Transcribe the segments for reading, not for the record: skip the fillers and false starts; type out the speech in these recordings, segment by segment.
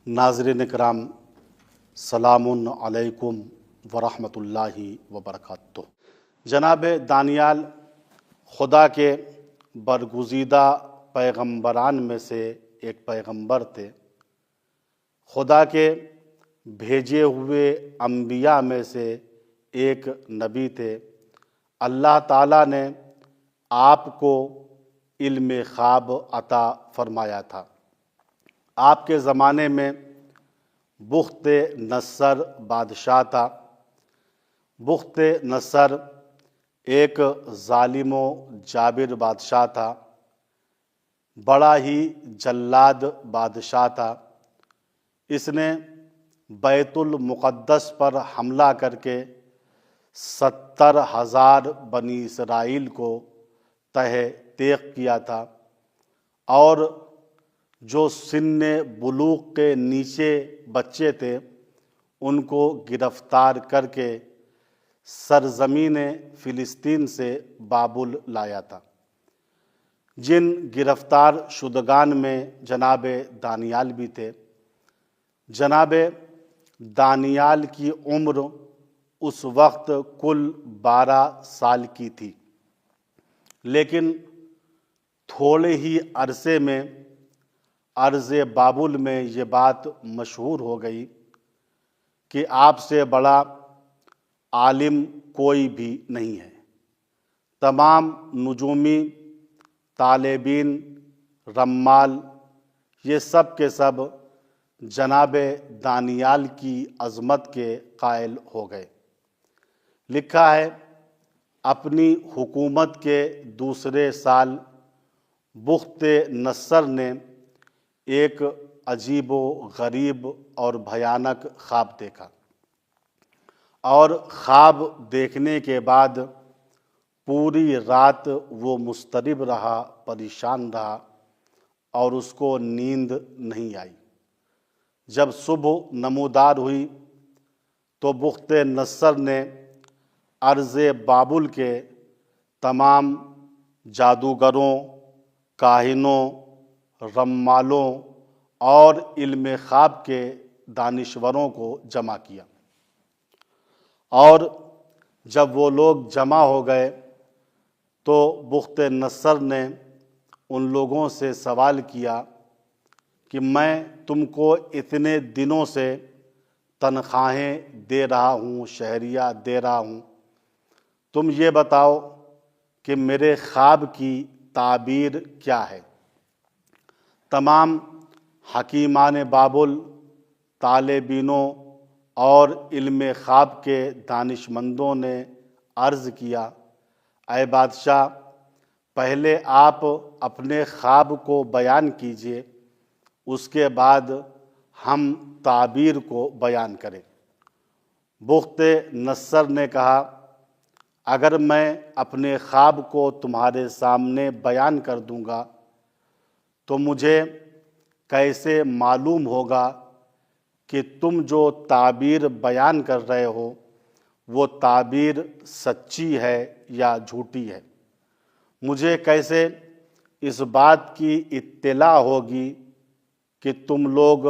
ناظرین کرام، سلام علیکم ورحمۃ اللہ وبرکاتہ۔ جناب دانیال خدا کے برگزیدہ پیغمبران میں سے ایک پیغمبر تھے۔ خدا کے بھیجے ہوئے انبیاء میں سے ایک نبی تھے۔ اللہ تعالیٰ نے آپ کو علم خواب عطا فرمایا تھا۔ آپ کے زمانے میں بخت نصر بادشاہ تھا۔ بخت نصر ایک ظالم و جابر بادشاہ تھا، بڑا ہی جلاد بادشاہ تھا۔ اس نے بیت المقدس پر حملہ کر کے 70,000 بنی اسرائیل کو تہہ تیغ کیا تھا، اور جو سن بلوغ کے نیچے بچے تھے ان کو گرفتار کر کے سرزمین فلسطین سے بابل لایا تھا۔ جن گرفتار شدگان میں جناب دانیال بھی تھے۔ جناب دانیال کی عمر اس وقت کل 12 سال کی تھی، لیکن تھوڑے ہی عرصے میں ارض بابل میں یہ بات مشہور ہو گئی کہ آپ سے بڑا عالم کوئی بھی نہیں ہے۔ تمام نجومی، طالبین، رمال، یہ سب کے سب جناب دانیال کی عظمت کے قائل ہو گئے۔ لکھا ہے، اپنی حکومت کے دوسرے سال بخت نصر نے ایک عجیب و غریب اور بھیانک خواب دیکھا، اور خواب دیکھنے کے بعد پوری رات وہ مضطرب رہا، پریشان رہا، اور اس کو نیند نہیں آئی۔ جب صبح نمودار ہوئی تو بخت نصر نے ارض بابل کے تمام جادوگروں، کاہنوں، رمالوں اور علم خواب کے دانشوروں کو جمع کیا، اور جب وہ لوگ جمع ہو گئے تو بخت نصر نے ان لوگوں سے سوال کیا کہ میں تم کو اتنے دنوں سے تنخواہیں دے رہا ہوں، شہریہ دے رہا ہوں، تم یہ بتاؤ کہ میرے خواب کی تعبیر کیا ہے؟ تمام حکیمان بابل، طالبینوں اور علم خواب کے دانشمندوں نے عرض کیا، اے بادشاہ، پہلے آپ اپنے خواب کو بیان کیجئے، اس کے بعد ہم تعبیر کو بیان کریں۔ بخت نصر نے کہا، اگر میں اپنے خواب کو تمہارے سامنے بیان کر دوں گا تو مجھے کیسے معلوم ہوگا کہ تم جو تعبیر بیان کر رہے ہو وہ تعبیر سچی ہے یا جھوٹی ہے؟ مجھے کیسے اس بات کی اطلاع ہوگی کہ تم لوگ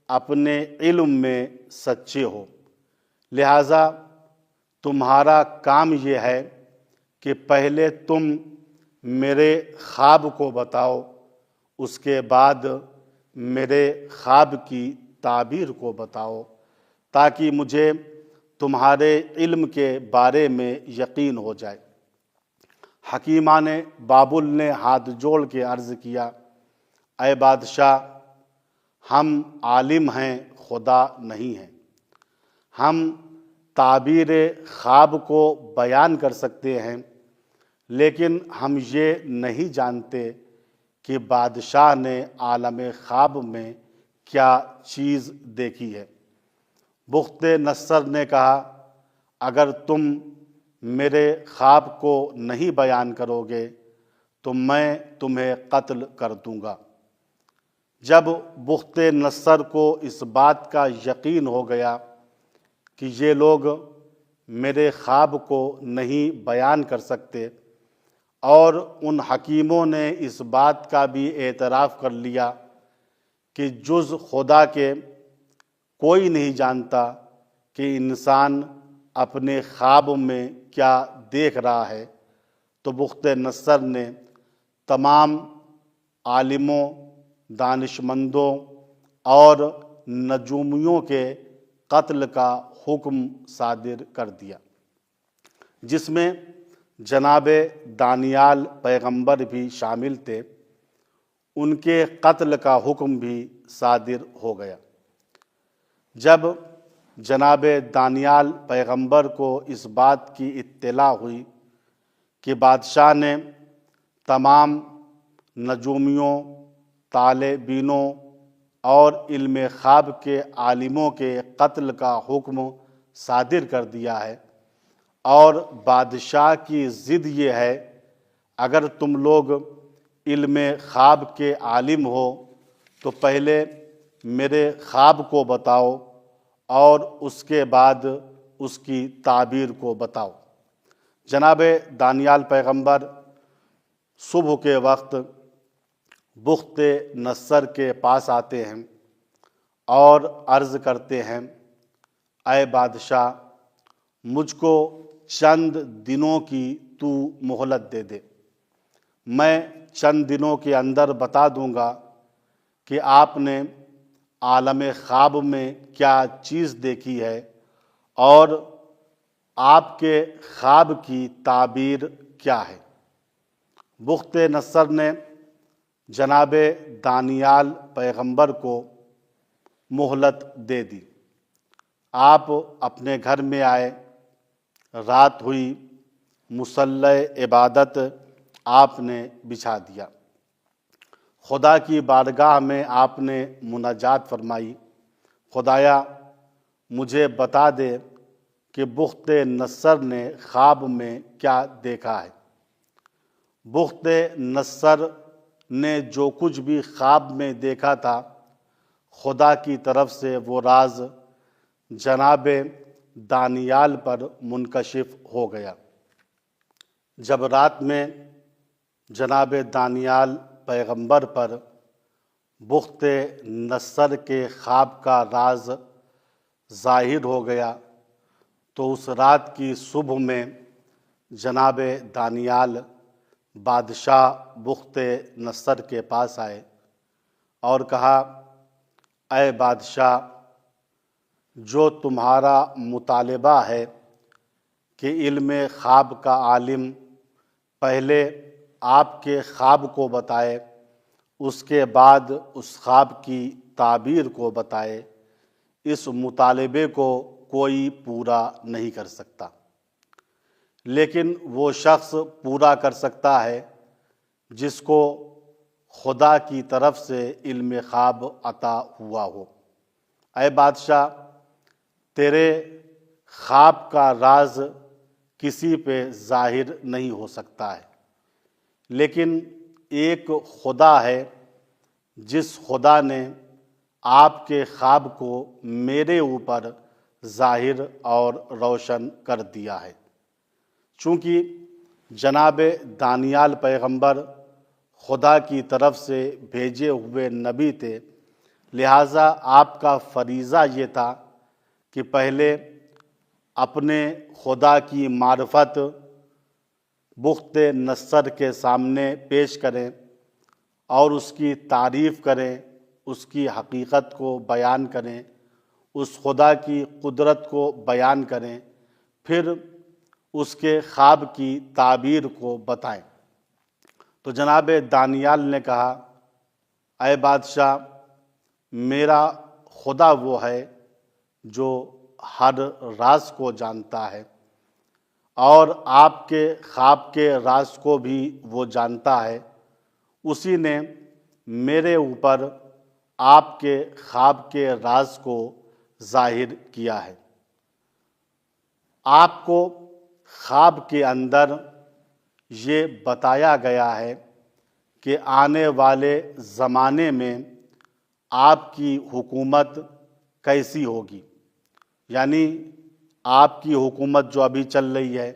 اپنے علم میں سچے ہو؟ لہٰذا تمہارا کام یہ ہے کہ پہلے تم میرے خواب کو بتاؤ، اس کے بعد میرے خواب کی تعبیر کو بتاؤ، تاکہ مجھے تمہارے علم کے بارے میں یقین ہو جائے۔ حکیمان بابل نے ہاتھ جوڑ کے عرض کیا، اے بادشاہ، ہم عالم ہیں، خدا نہیں ہیں۔ ہم تعبیر خواب کو بیان کر سکتے ہیں، لیکن ہم یہ نہیں جانتے کہ بادشاہ نے عالم خواب میں کیا چیز دیکھی ہے۔ بخت نصر نے کہا، اگر تم میرے خواب کو نہیں بیان کرو گے تو میں تمہیں قتل کر دوں گا۔ جب بخت نصر کو اس بات کا یقین ہو گیا کہ یہ لوگ میرے خواب کو نہیں بیان کر سکتے، اور ان حکیموں نے اس بات کا بھی اعتراف کر لیا کہ جز خدا کے کوئی نہیں جانتا کہ انسان اپنے خواب میں کیا دیکھ رہا ہے، تو بخت نصر نے تمام عالموں، دانشمندوں اور نجومیوں کے قتل کا حکم صادر کر دیا، جس میں جناب دانیال پیغمبر بھی شامل تھے۔ ان کے قتل کا حکم بھی صادر ہو گیا۔ جب جناب دانیال پیغمبر کو اس بات کی اطلاع ہوئی کہ بادشاہ نے تمام نجومیوں، طالبینوں اور علم خواب کے عالموں کے قتل کا حکم صادر کر دیا ہے، اور بادشاہ کی ضد یہ ہے اگر تم لوگ علم خواب کے عالم ہو تو پہلے میرے خواب کو بتاؤ اور اس کے بعد اس کی تعبیر کو بتاؤ۔ جناب دانیال پیغمبر صبح کے وقت بخت نصر کے پاس آتے ہیں اور عرض کرتے ہیں، اے بادشاہ، مجھ کو چند دنوں کی تو مہلت دے دے، میں چند دنوں کے اندر بتا دوں گا کہ آپ نے عالم خواب میں کیا چیز دیکھی ہے اور آپ کے خواب کی تعبیر کیا ہے۔ بخت نصر نے جناب دانیال پیغمبر کو مہلت دے دی۔ آپ اپنے گھر میں آئے، رات ہوئی، مصلی عبادت آپ نے بچھا دیا، خدا کی بارگاہ میں آپ نے مناجات فرمائی، خدایا مجھے بتا دے کہ بخت نصر نے خواب میں کیا دیکھا ہے۔ بخت نصر نے جو کچھ بھی خواب میں دیکھا تھا، خدا کی طرف سے وہ راز جناب دانیال پر منکشف ہو گیا۔ جب رات میں جناب دانیال پیغمبر پر بخت نصر کے خواب کا راز ظاہر ہو گیا تو اس رات کی صبح میں جناب دانیال بادشاہ بخت نصر کے پاس آئے اور کہا، اے بادشاہ، جو تمہارا مطالبہ ہے کہ علم خواب کا عالم پہلے آپ کے خواب کو بتائے، اس کے بعد اس خواب کی تعبیر کو بتائے، اس مطالبے کو کوئی پورا نہیں کر سکتا، لیکن وہ شخص پورا کر سکتا ہے جس کو خدا کی طرف سے علم خواب عطا ہوا ہو۔ اے بادشاہ، تیرے خواب کا راز کسی پہ ظاہر نہیں ہو سکتا ہے، لیکن ایک خدا ہے جس خدا نے آپ کے خواب کو میرے اوپر ظاہر اور روشن کر دیا ہے۔ چونکہ جناب دانیال پیغمبر خدا کی طرف سے بھیجے ہوئے نبی تھے، لہٰذا آپ کا فریضہ یہ تھا کہ پہلے اپنے خدا کی معرفت بخت نصر کے سامنے پیش کریں اور اس کی تعریف کریں، اس کی حقیقت کو بیان کریں، اس خدا کی قدرت کو بیان کریں، پھر اس کے خواب کی تعبیر کو بتائیں۔ تو جناب دانیال نے کہا، اے بادشاہ، میرا خدا وہ ہے جو ہر راز کو جانتا ہے، اور آپ کے خواب کے راز کو بھی وہ جانتا ہے، اسی نے میرے اوپر آپ کے خواب کے راز کو ظاہر کیا ہے۔ آپ کو خواب کے اندر یہ بتایا گیا ہے کہ آنے والے زمانے میں آپ کی حکومت کیسی ہوگی، یعنی آپ کی حکومت جو ابھی چل رہی ہے،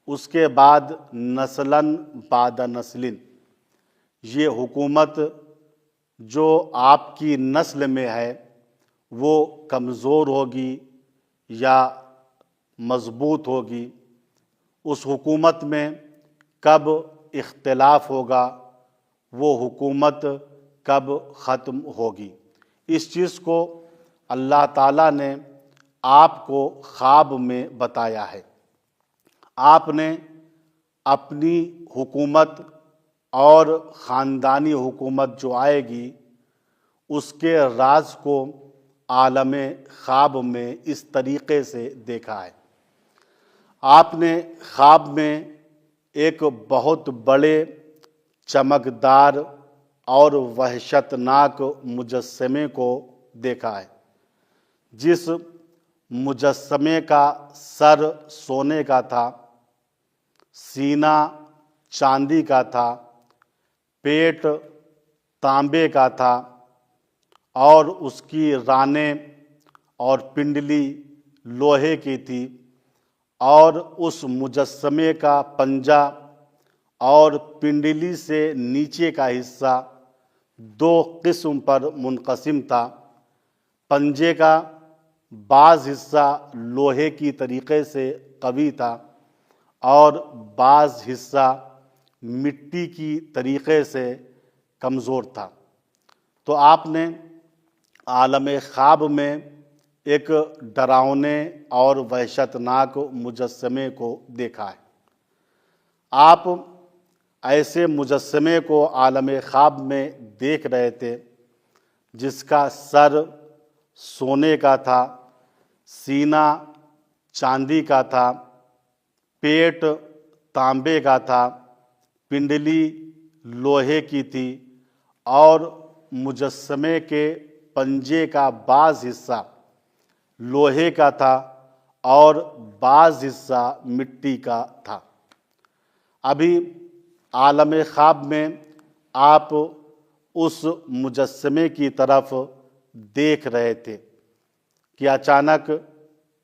اس کے بعد نسلاً بعد نسل یہ حکومت جو آپ کی نسل میں ہے وہ کمزور ہوگی یا مضبوط ہوگی، اس حکومت میں کب اختلاف ہوگا، وہ حکومت کب ختم ہوگی۔ اس چیز کو اللہ تعالیٰ نے آپ کو خواب میں بتایا ہے۔ آپ نے اپنی حکومت اور خاندانی حکومت جو آئے گی اس کے راز کو عالم خواب میں اس طریقے سے دیکھا ہے۔ آپ نے خواب میں ایک بہت بڑے چمکدار اور وحشتناک مجسمے کو دیکھا ہے، جس مجسمے کا سر سونے کا تھا، سینہ چاندی کا تھا، پیٹ تانبے کا تھا اور اس کی رانیں اور پنڈلی لوہے کی تھی، اور اس مجسمے کا پنجہ اور پنڈلی سے نیچے کا حصہ دو قسم پر منقسم تھا۔ پنجے کا بعض حصہ لوہے کی طریقے سے قوی تھا اور بعض حصہ مٹی کی طریقے سے کمزور تھا۔ تو آپ نے عالم خواب میں ایک ڈراؤنے اور وحشتناک مجسمے کو دیکھا ہے۔ آپ ایسے مجسمے کو عالم خواب میں دیکھ رہے تھے جس کا سر سونے کا تھا، سینہ چاندی کا تھا، پیٹ تانبے کا تھا، پنڈلی لوہے کی تھی اور مجسمے کے پنجے کا بعض حصہ لوہے کا تھا اور بعض حصہ مٹی کا تھا۔ ابھی عالم خواب میں آپ اس مجسمے کی طرف دیکھ رہے تھے کہ اچانک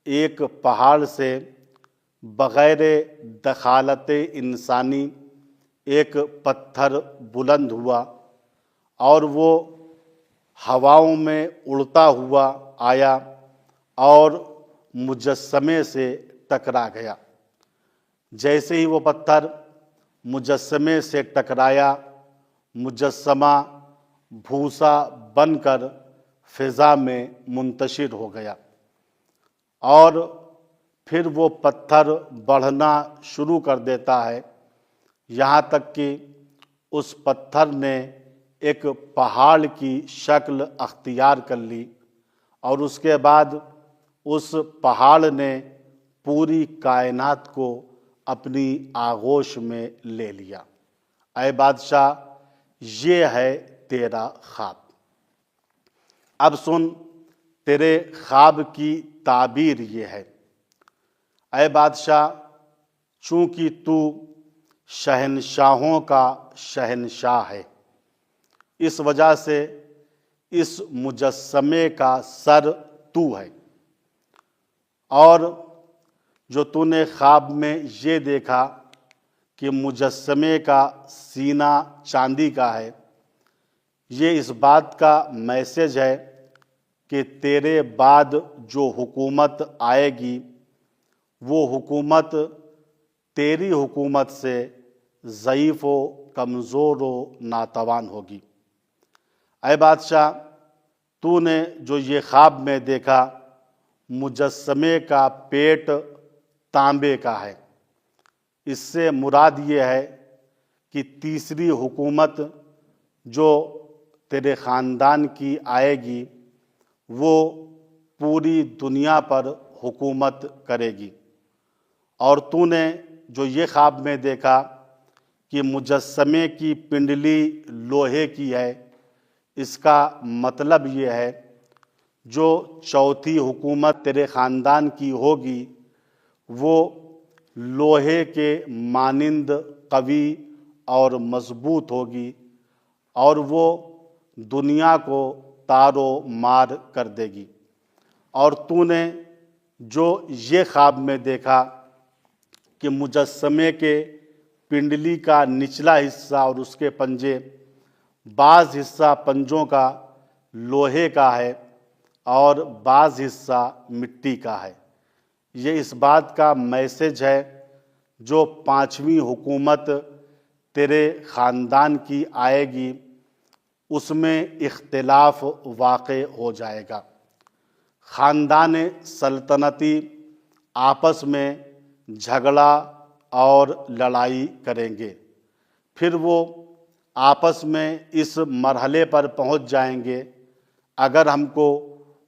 ایک پہاڑ سے بغیر دخالت انسانی ایک پتھر بلند ہوا اور وہ ہواؤں میں اڑتا ہوا آیا اور مجسمے سے ٹکرا گیا۔ جیسے ہی وہ پتھر مجسمے سے ٹکرایا، مجسمہ بھوسا بن کر فضا میں منتشر ہو گیا، اور پھر وہ پتھر بڑھنا شروع کر دیتا ہے، یہاں تک کہ اس پتھر نے ایک پہاڑ کی شکل اختیار کر لی، اور اس کے بعد اس پہاڑ نے پوری کائنات کو اپنی آغوش میں لے لیا۔ اے بادشاہ، یہ ہے تیرا خواب۔ اب سن، تیرے خواب کی تعبیر یہ ہے۔ اے بادشاہ، چونکہ تو شہنشاہوں کا شہنشاہ ہے، اس وجہ سے اس مجسمے کا سر تو ہے، اور جو تو نے خواب میں یہ دیکھا کہ مجسمے کا سینہ چاندی کا ہے، یہ اس بات کا میسج ہے کہ تیرے بعد جو حکومت آئے گی وہ حکومت تیری حکومت سے ضعیف و کمزور و ناتوان ہوگی۔ اے بادشاہ، تو نے جو یہ خواب میں دیکھا، مجسمے کا پیٹ تانبے کا ہے، اس سے مراد یہ ہے کہ تیسری حکومت جو تیرے خاندان کی آئے گی وہ پوری دنیا پر حکومت کرے گی۔ اور تو نے جو یہ خواب میں دیکھا کہ مجسمے کی پنڈلی لوہے کی ہے، اس کا مطلب یہ ہے جو چوتھی حکومت تیرے خاندان کی ہوگی وہ لوہے کے مانند قوی اور مضبوط ہوگی، اور وہ دنیا کو تار و مار کر دے گی۔ اور تو نے جو یہ خواب میں دیکھا کہ مجسمے کے پنڈلی کا نچلا حصہ اور اس کے پنجے بعض حصہ پنجوں کا لوہے کا ہے اور بعض حصہ مٹی کا ہے۔ یہ اس بات کا میسج ہے جو 5ویں حکومت تیرے خاندان کی آئے گی اس میں اختلاف واقع ہو جائے گا۔ خاندان سلطنتی آپس میں جھگڑا اور لڑائی کریں گے، پھر وہ آپس میں اس مرحلے پر پہنچ جائیں گے اگر ہم کو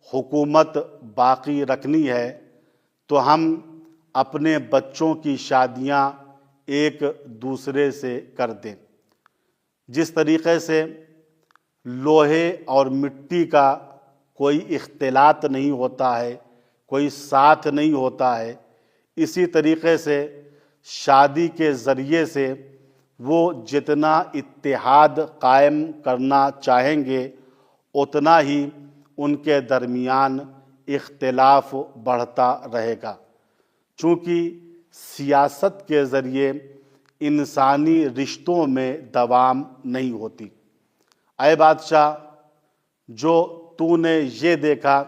حکومت باقی رکھنی ہے تو ہم اپنے بچوں کی شادیاں ایک دوسرے سے کر دیں۔ جس طریقے سے لوہے اور مٹی کا کوئی اختلاط نہیں ہوتا ہے، کوئی ساتھ نہیں ہوتا ہے، اسی طریقے سے شادی کے ذریعے سے وہ جتنا اتحاد قائم کرنا چاہیں گے اتنا ہی ان کے درمیان اختلاف بڑھتا رہے گا، چونکہ سیاست کے ذریعے انسانی رشتوں میں دوام نہیں ہوتی۔ اے بادشاہ، جو تو نے یہ دیکھا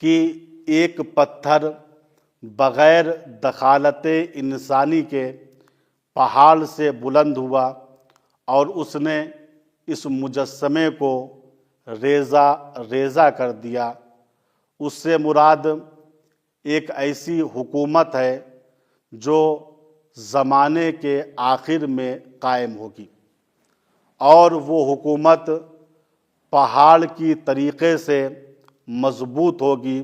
کہ ایک پتھر بغیر دخالت انسانی کے پہاڑ سے بلند ہوا اور اس نے اس مجسمے کو ریزہ ریزہ کر دیا، اس سے مراد ایک ایسی حکومت ہے جو زمانے کے آخر میں قائم ہوگی، اور وہ حکومت پہاڑ کی طریقے سے مضبوط ہوگی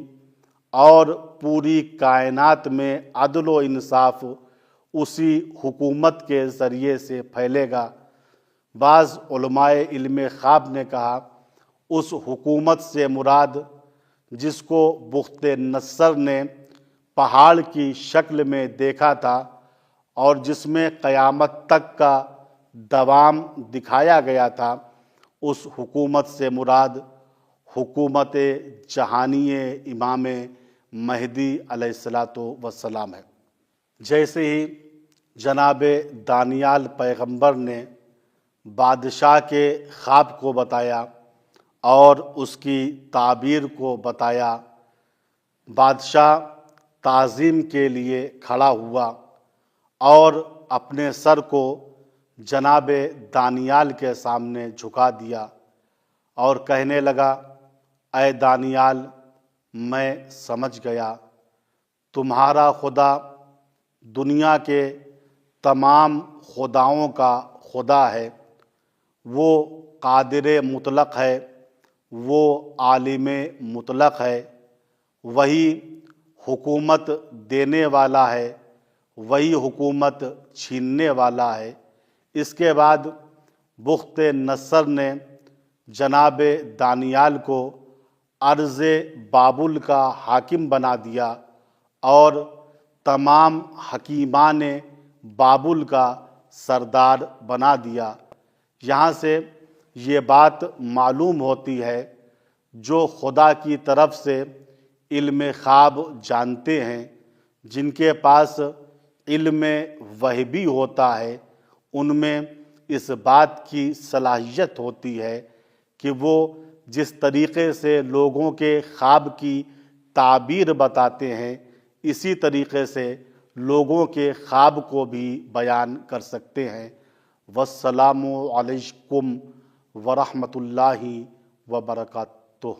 اور پوری کائنات میں عدل و انصاف اسی حکومت کے ذریعے سے پھیلے گا۔ بعض علماء علم خواب نے کہا اس حکومت سے مراد جس کو بخت نصر نے پہاڑ کی شکل میں دیکھا تھا اور جس میں قیامت تک کا دوام دکھایا گیا تھا، اس حکومت سے مراد حکومت جہانی امام مہدی علیہ السلام ہے۔ جیسے ہی جناب دانیال پیغمبر نے بادشاہ کے خواب کو بتایا اور اس کی تعبیر کو بتایا، بادشاہ تعظیم کے لیے کھڑا ہوا اور اپنے سر کو جناب دانیال کے سامنے جھکا دیا اور کہنے لگا، اے دانیال، میں سمجھ گیا تمہارا خدا دنیا کے تمام خداؤں کا خدا ہے، وہ قادر مطلق ہے، وہ عالم مطلق ہے، وہی حکومت دینے والا ہے، وہی حکومت چھیننے والا ہے۔ اس کے بعد بخت نصر نے جناب دانیال کو ارض بابل کا حاکم بنا دیا اور تمام حکیمان بابل کا سردار بنا دیا۔ یہاں سے یہ بات معلوم ہوتی ہے جو خدا کی طرف سے علم خواب جانتے ہیں، جن کے پاس علم وہبی ہوتا ہے، ان میں اس بات کی صلاحیت ہوتی ہے کہ وہ جس طریقے سے لوگوں کے خواب کی تعبیر بتاتے ہیں اسی طریقے سے لوگوں کے خواب کو بھی بیان کر سکتے ہیں۔ والسلام علیکم ورحمۃ اللہ وبرکاتہ۔